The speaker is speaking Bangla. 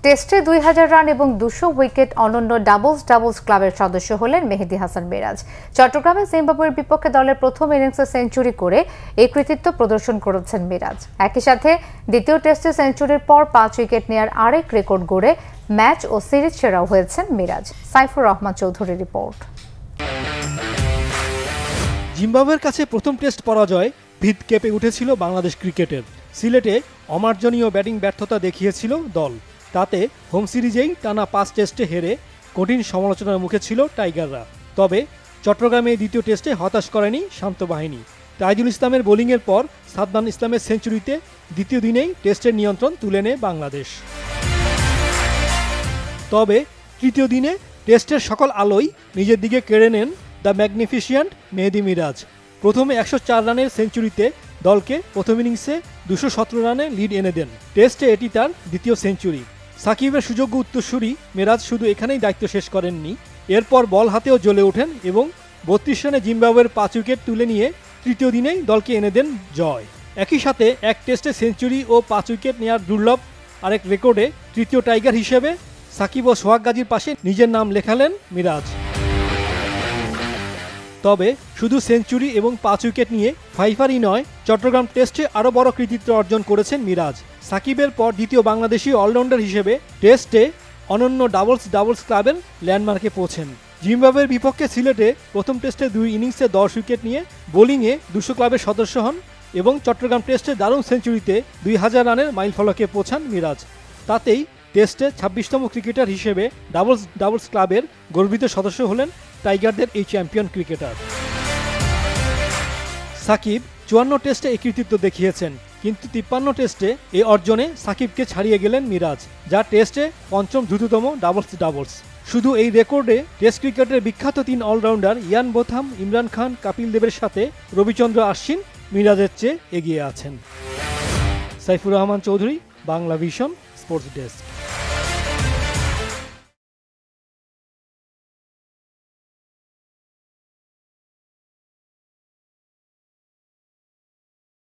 টেস্টে 2000 রান এবং 200 উইকেট অনন্য ডাবলস ক্লাবের সদস্য হলেন মেহেদী হাসান মিরাজ। চট্টগ্রামে জিম্বাবুয়ের বিপক্ষে দলের প্রথম ইনিংসে সেঞ্চুরি করে এই কৃতিত্ব প্রদর্শন করেছেন মিরাজ। একই সাথে দ্বিতীয় টেস্টে সেঞ্চুরির পর 5 উইকেট নেয়ার আরেক রেকর্ড গড়ে ম্যাচ ও সিরিজ সেরাও হয়েছেন মিরাজ। সাইফুর রহমান চৌধুরীর রিপোর্ট। জিম্বাবুয়ের কাছে প্রথম টেস্ট পরাজয় ভিত কেঁপে উঠেছিল বাংলাদেশ ক্রিকেটের। সিলেটে অমার্জনীয় ব্যাটিং ব্যর্থতা দেখিয়েছিল দল। তাতে হোম সিরিজেই টানা 5 টেস্টে হেরে কঠিন সমালোচনার মুখে ছিল টাইগাররা। তবে চট্টগ্রামে দ্বিতীয় টেস্টে হতাশ করেনি শান্ত বাহিনী। তাইজুল ইসলামের বোলিংয়ের পর সাদমান ইসলামের সেঞ্চুরিতে দ্বিতীয় দিনেই টেস্টের নিয়ন্ত্রণ তুলে নেয় বাংলাদেশ। তবে তৃতীয় দিনে টেস্টের সকল আলোই নিজের দিকে কেড়ে নেন দ্য ম্যাগনিফিশিয়েন্ট মেহেদী মিরাজ। প্রথমে 104 রানের সেঞ্চুরিতে দলকে প্রথম ইনিংসে 217 রানে লিড এনে দেন। টেস্টে এটি তার দ্বিতীয় সেঞ্চুরি। সাকিবের সুযোগ্য উত্তরসূরি মিরাজ শুধু এখানেই দায়িত্ব শেষ করেননি, এরপর বল হাতেও জ্বলে ওঠেন এবং 32 রানে জিম্বাবুয়ের 5 উইকেট তুলে নিয়ে তৃতীয় দিনেই দলকে এনে দেন জয়। একই সাথে এক টেস্টে সেঞ্চুরি ও 5 উইকেট নেওয়ার দুর্লভ আরেক রেকর্ডে তৃতীয় টাইগার হিসেবে সাকিব ও সোহাগ গাজীর পাশে নিজের নাম লেখালেন মিরাজ। তবে শুধু সেঞ্চুরি এবং 5 উইকেট নিয়ে ফাইফারই নয়, চট্টগ্রাম টেস্টে আরও বড় কৃতিত্ব অর্জন করেছেন মিরাজ। সাকিবের পর দ্বিতীয় বাংলাদেশি অলরাউন্ডার হিসেবে টেস্টে অনন্য ডাবলস ক্লাবের ল্যান্ডমার্কে পৌঁছেন। জিম্বাবুয়ের বিপক্ষে সিলেটে প্রথম টেস্টে 2 ইনিংসে 10 উইকেট নিয়ে বোলিংয়ে 200 ক্লাবের সদস্য হন এবং চট্টগ্রাম টেস্টে দারুণ সেঞ্চুরিতে 2000 রানের মাইলফলকে পৌঁছান মিরাজ। তাতেই টেস্টে 26তম ক্রিকেটার হিসেবে ডাবলস ক্লাবের গর্বিত সদস্য হলেন টাইগারদের এই চ্যাম্পিয়ন ক্রিকেটার। সাকিব 54 টেস্টে এই কৃতিত্ব দেখিয়েছেন, কিন্তু 53 টেস্টে এই অর্জনে সাকিবকে ছাড়িয়ে গেলেন মিরাজ, যা টেস্টে পঞ্চম দ্রুততম ডাবলস। শুধু এই রেকর্ডে টেস্ট ক্রিকেটের বিখ্যাত 3 allrounder Ian Botham, Imran Khan, Kapil দেবের সাথে রবিচন্দ্র আশ্বিন মিরাজের চেয়ে এগিয়ে আছেন। Saifur Rahman Chowdhury, Bangla vision, sports desk.